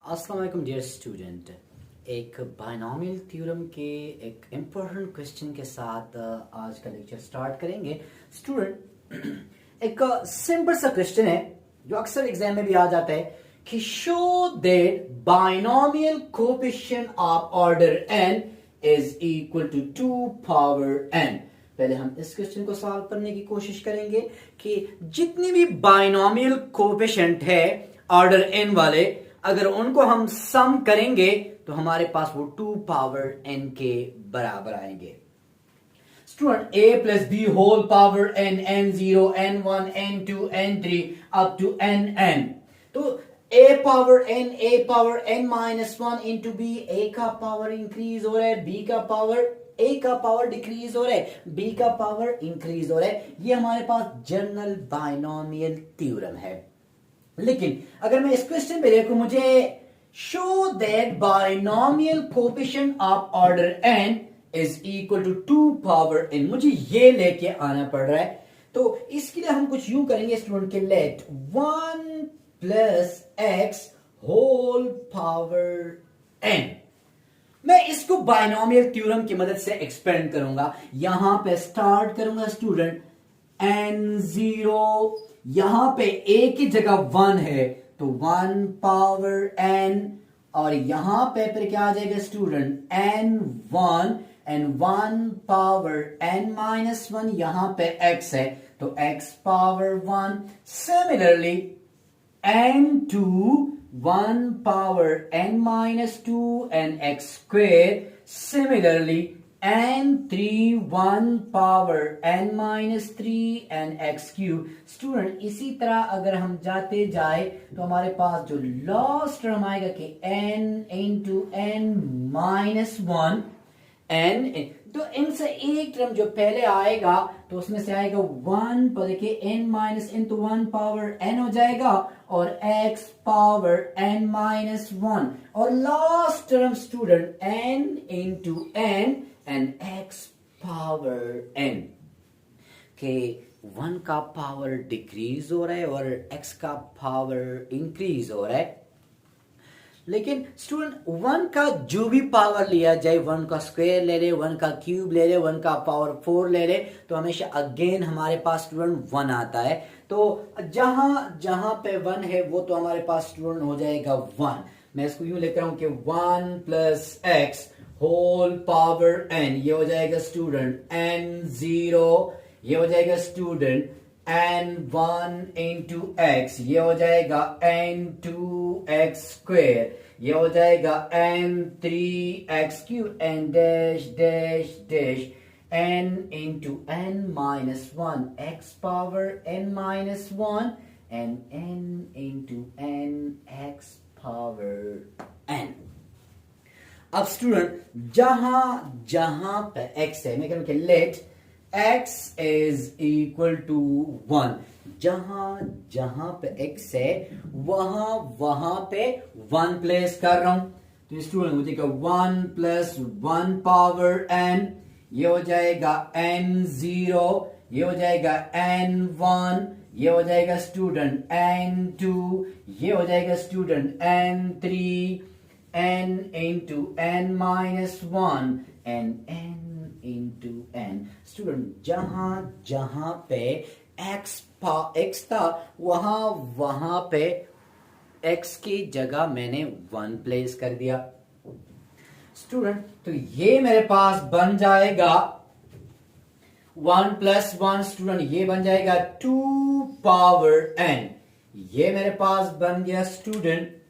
अस्सलाम वालेकुम dear student. एक बायनॉमियल थ्योरम के एक इम्पोर्टेंट क्वेश्चन के साथ आज का लेक्चर स्टार्ट करेंगे। स्टूडेंट एक सिंपल सा क्वेश्चन है जो अक्सर एग्जाम में भी आ जाता है कि show that binomial coefficient of order n is equal to 2 power n। पहले हम इस क्वेश्चन को सॉल्व करने की कोशिश करेंगे कि जितनी भी बायनॉमियल कोएफिशिएंट है ऑर्डर n वाले, अगर उनको हम सम करेंगे तो हमारे पास वो 2 पावर n के बराबर आएंगे। Student a plus B whole power n, n0, n1, n2, n3 up to nn। तो a power n minus 1 into B, a का पावर इंक्रीज हो रहा है, b का पावर a का पावर डिक्रीज हो रहा है, b का पावर इंक्रीज हो रहा है। ये हमारे पास जनरल बायनॉमियल थ्योरम है। लेकिन अगर मैं इस क्वेश्चन पे देखूं, मुझे show that binomial coefficient of order n is equal to 2 power n, मुझे ये लेके आना पड़ रहा है। तो इसके लिए हम कुछ यूं करेंगे स्टूडेंट के let 1 plus x whole power n। मैं इसको बायनॉमियल थ्योरम की मदद से एक्सपेंड करूंगा। यहां पे स्टार्ट करूंगा स्टूडेंट n0, यहां पे a की जगह 1 है तो 1 पावर n, और यहां पे फिर क्या आ जाएगा student n1 and 1 power n minus 1, यहां पे x है तो x power 1। Similarly n2 1 power n minus 2 and x square. Similarly n3 1 power n minus 3 and x cube. Student इसी तरह अगर हम जाते जाए तो हमारे पास जो लास्ट टर्म आएगा कि n into n minus 1 n, तो इनसे एक टर्म जो पहले आएगा तो उसमें से आएगा 1 पर देखिए n माइनस n तो 1 पावर n हो जाएगा और x पावर n माइनस 1, और last term student n into n and x power n के 1 का पावर डिक्रीज हो रहा है और x का पावर इंक्रीज हो रहा है। लेकिन स्टूडेंट 1 का जो भी पावर लिया जाए, 1 का स्क्वायर ले ले, 1 का क्यूब ले ले, 1 का पावर 4 ले ले, तो हमेशा अगेन हमारे पास स्टूडेंट 1 आता है। तो जहां जहां पे 1 है वो तो हमारे पास स्टूडेंट हो जाएगा 1। मैं इसको यूं लिख रहा हूं कि 1 plus x whole power n, ये हो जाएगा स्टूडेंट n0, ये हो जाएगा स्टूडेंट n1 इंटू x, ये हो जाएगा n2x स्क्वेयर, ये हो जाएगा n3x cube n dash dash dash n into n minus 1 x power n minus 1 and n into n x power n। अब स्टूडेंट जहां जहां पे x है, मैं कहूं कि let x is equal to 1, जहां जहां पे x है वहां वहां पे 1 प्लेस कर रहा हूं। तो स्टूडेंट मुझे क्या 1 प्लस 1 पावर n, ये हो जाएगा n0, ये हो जाएगा n1, ये हो जाएगा स्टूडेंट n2, ये हो जाएगा student n3, n into n minus 1 and n into n। Student जहां जहां पे x था वहां वहां पे x की जगह मैंने 1 प्लेस कर दिया। स्टूडेंट तो ये मेरे पास बन जाएगा 1 प्लस 1, स्टूडेंट ये बन जाएगा 2 पावर n, ये मेरे पास बन गया student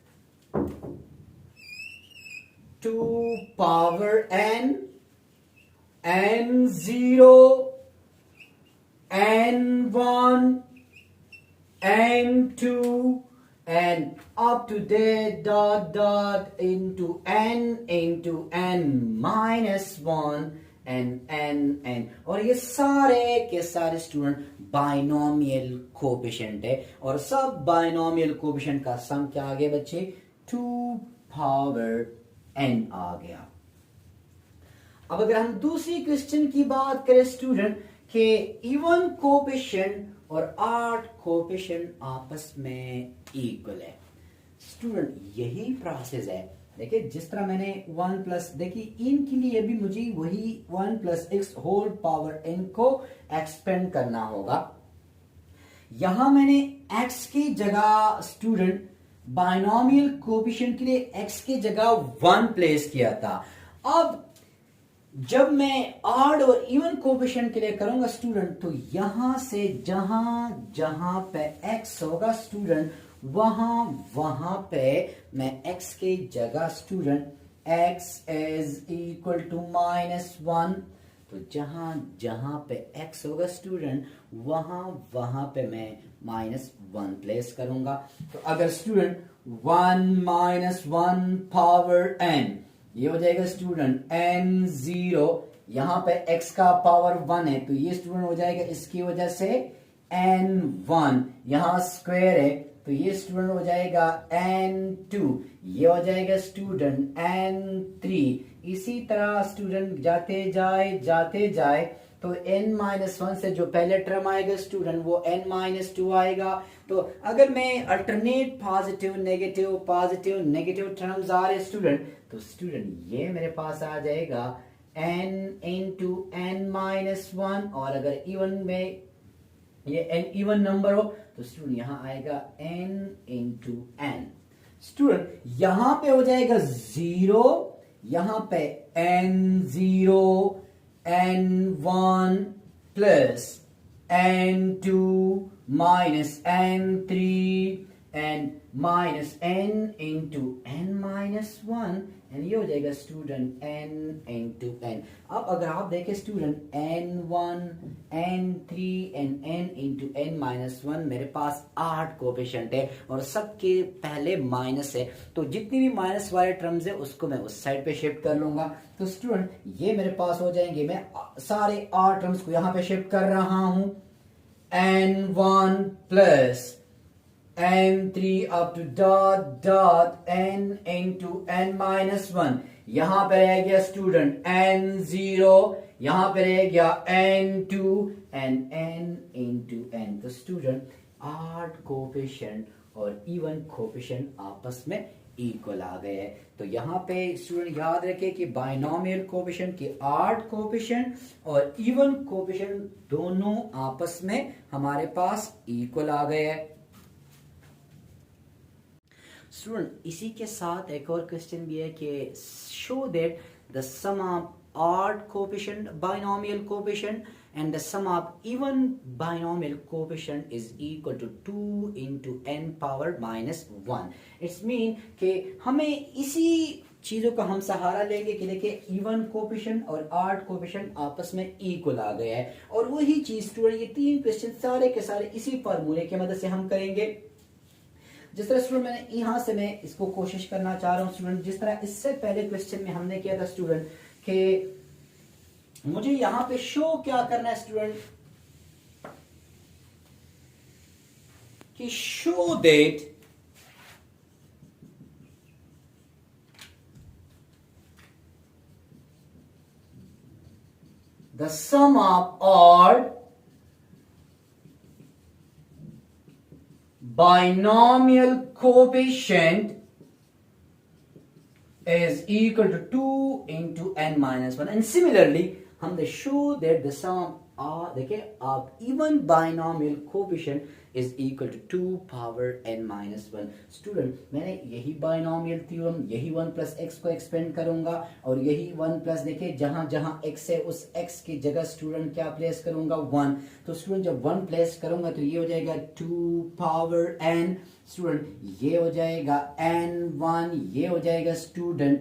2 power n, n0, n1, n2 and up to there dot dot into n minus 1 and n, और ये सारे के सारे स्टूडेंट बायनॉमियल कोएफिशिएंट है, और सब बायनॉमियल कोएफिशिएंट का सम क्या आ गया बच्चे 2 पावर n आ गया। अब अगर हम दूसरी क्वेश्चन की बात करें स्टूडेंट के इवन कोएफिशिएंट और ऑड कोएफिशिएंट आपस में इक्वल है। स्टूडेंट यही प्रोसेस है। देखिए जिस तरह मैंने 1 प्लस, देखिए इनके लिए भी मुझे वही 1 plus x whole power n को एक्सपेंड करना होगा। यहां मैंने x की जगह स्टूडेंट बाइनोमियल कोएफिशिएंट के लिए x की जगह 1 प्लेस किया था। अब जब मैं ऑड और इवन कोएफिशिएंट के लिए करूंगा स्टूडेंट, तो यहां से जहां जहां पे x होगा स्टूडेंट, वहां वहां पे मैं x की जगह student x is equal to -1, तो जहां जहां पे x होगा स्टूडेंट, वहां वहां पे मैं -1 प्लेस करूंगा। तो अगर स्टूडेंट 1 -1 पावर n, ये हो जाएगा स्टूडेंट n0, यहां पे x का पावर 1 है, तो ये स्टूडेंट हो जाएगा इसकी वजह से n1, यहां स्क्वायर है तो ये स्टूडेंट हो जाएगा n2, ये हो जाएगा स्टूडेंट n3। इसी तरह स्टूडेंट जाते जाए तो n-1 से जो पहले टर्म आएगा स्टूडेंट वो n-2 आएगा। तो अगर मैं अल्टरनेट पॉजिटिव नेगेटिव टर्म्स आ रहे स्टूडेंट, तो स्टूडेंट ये मेरे पास आ जाएगा n इंटू n-1, और अगर इवन में ये n इवन नंबर हो तो स्टूडेंट यहां आएगा n इंटू n। स्टूडेंट यहां पे हो जाएगा 0, यहां पे n0 n1 plus n2 minus n3 and minus n into n-1, and ये हो जाएगा स्टूडेंट n इंटू n। अब अगर आप देखें student n1 n3 and n into n-1, मेरे पास 8 कोएफिशिएंट है और सबके पहले माइनस है, तो जितनी भी माइनस वाले टर्म्स है उसको मैं उस साइड पे शिफ्ट कर लूंगा। तो स्टूडेंट ये मेरे पास हो जाएंगे, मैं सारे 8 टर्म्स को यहां पे शिफ्ट कर रहा हूं, n1 plus n3 up to dot n into n-1, यहां पे रह गया स्टूडेंट n0, यहां पे रह गया n2 and n into n। तो स्टूडेंट 8 कोएफिशिएंट और इवन कोएफिशिएंट आपस में इक्वल आ गए हैं। तो यहां पे स्टूडेंट याद रखे कि बाइनोमियल कोएफिशिएंट के 8 कोएफिशिएंट और इवन कोएफिशिएंट दोनों आपस में हमारे पास इक्वल आ गए हैं। स्टूडेंट इसी के साथ एक और क्वेश्चन भी है कि show that the sum of odd coefficient binomial coefficient and the sum of even binomial coefficient is equal to 2 into n power -1। It's mean कि हमें इसी चीजों का हम सहारा लेंगे कि देखिए इवन कोएफिशिएंट और ऑड कोएफिशिएंट आपस में इक्वल आ गया है, और वही चीज स्टूडेंट ये 3 क्वेश्चन सारे के सारे इसी फार्मूले की मदद से हम करेंगे। जिस तरह स्टूडेंट मैंने यहां से मैं इसको कोशिश करना चाह रहा हूं स्टूडेंट, जिस तरह इससे पहले क्वेश्चन में हमने किया था स्टूडेंट कि मुझे यहां पे शो क्या करना है स्टूडेंट कि show that the sum of odd binomial coefficient is equal to 2 into n-1, and similarly हम they show that the sum देखिए आप even binomial coefficient is equal to 2 power n-1। Student मैंने यही binomial theorem, यही 1 plus x को expand करूंगा, और यही 1 प्लस देखिए जहां जहां x है उस x की जगह स्टूडेंट क्या प्लेस करूंगा 1। तो स्टूडेंट जब 1 प्लेस करूंगा तो ये हो जाएगा 2 पावर n, स्टूडेंट ये हो जाएगा n1, ये हो जाएगा स्टूडेंट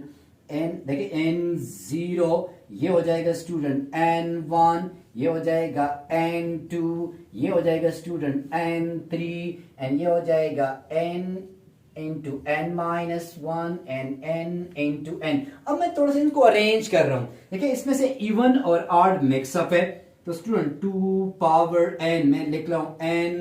n, देखिए n0, ये हो जाएगा स्टूडेंट n1, ये हो जाएगा n2, ये हो जाएगा स्टूडेंट n3 एंड ये हो जाएगा n into n-1 and n into n। अब मैं थोड़ा सा इनको अरेंज कर रहा हूं, देखिए इसमें से इवन और ऑड मिक्सअप है, तो स्टूडेंट 2 पावर n मैं लिख रहा हूं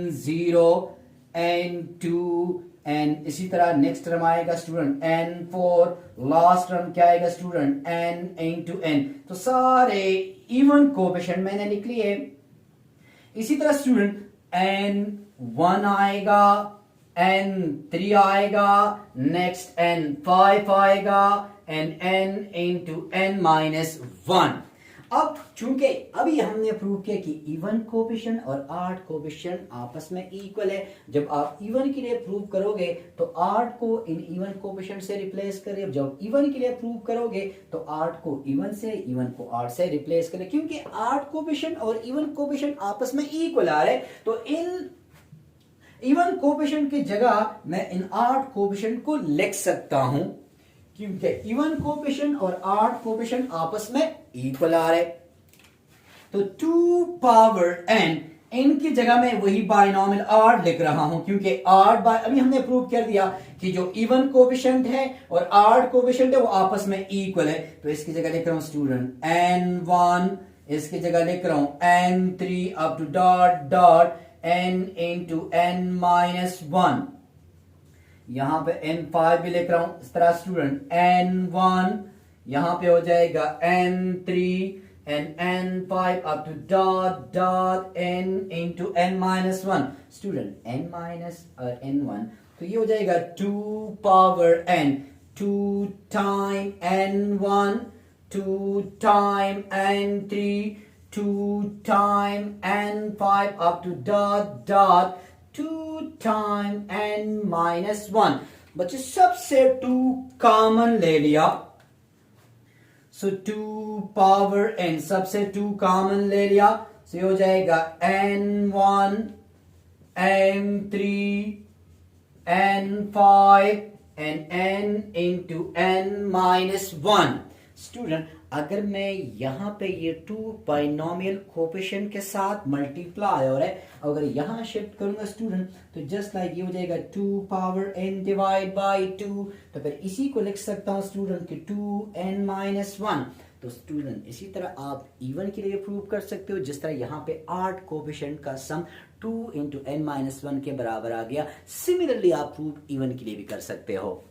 n0 n2 एंड इसी तरह नेक्स्ट टर्म आएगा स्टूडेंट n4, लास्ट टर्म क्या आएगा स्टूडेंट n इंटू n। तो सारे इवन कोएफिशिएंट मैंने लिख लिए। इसी तरह स्टूडेंट n1 आएगा, n3 आएगा, नेक्स्ट n5 आएगा, and n into n minus 1। अब चूंकि अभी हमने प्रूव किया कि इवन कोफिशिएंट और ऑड कोफिशिएंट आपस में इक्वल है, जब आप इवन के लिए प्रूव करोगे तो ऑड को इन इवन कोफिशिएंट से रिप्लेस करें, जब इवन के लिए प्रूव करोगे तो ऑड को इवन से, इवन को ऑड से रिप्लेस करें, क्योंकि ऑड कोफिशिएंट और इवन कोफिशिएंट आपस में इक्वल आ रहे, तो इन इवन कोफिशिएंट की जगह मैं इन ऑड कोफिशिएंट को लिख सकता हूं, क्योंकि इवन कोफिशिएंट और ऑड कोफिशिएंट आपस में इक्वल आ रहे। तो 2 पावर n, इनकी जगह में वही बाइनोमियल ऑड लिख रहा हूं, क्योंकि ऑड अभी हमने प्रूव कर दिया कि जो इवन कोफिशिएंट है और ऑड कोफिशिएंट है वो आपस में इक्वल है। तो इसकी जगह लिख रहा हूं स्टूडेंट n1, इसकी जगह लिख रहा हूं n3 up to dot dot n into n minus 1। यहां पे n5 भी लिख रहा हूं इस तरह स्टूडेंट, n1 यहां पे हो जाएगा n3 and n5 up to dot n into n minus 1 student, n minus n1 तो ये हो जाएगा 2 power n, 2 time n1, 2 time n3, 2 time n5 up to dot 2 time n minus 1। बच्चे सबसे 2 कॉमन ले लिया, सो 2 पावर n सबसे 2 common ले लिया, सो हो जाएगा n1, n3, n5 and n into n minus 1। Student, अगर मैं यहां पे ये 2 बाइनोमियल कोफिशिएंट के साथ मल्टीप्लाई हो रहा है, अगर यहां शिफ्ट करूंगा स्टूडेंट तो जस्ट लाइक ये हो जाएगा 2 पावर n डिवाइड बाय 2। तो फिर इसी को लिख सकता हूं स्टूडेंट कि 2n माइनस 1। तो स्टूडेंट इसी तरह आप इवन के लिए प्रूव कर सकते हो, जिस तरह यहाँ पे 8 कोफिशिएंट का सम 2 इंटू n माइनस 1 के बराबर आ गया। सिमिलरली आप प्रूव इवन के लिए भी कर सकते हो।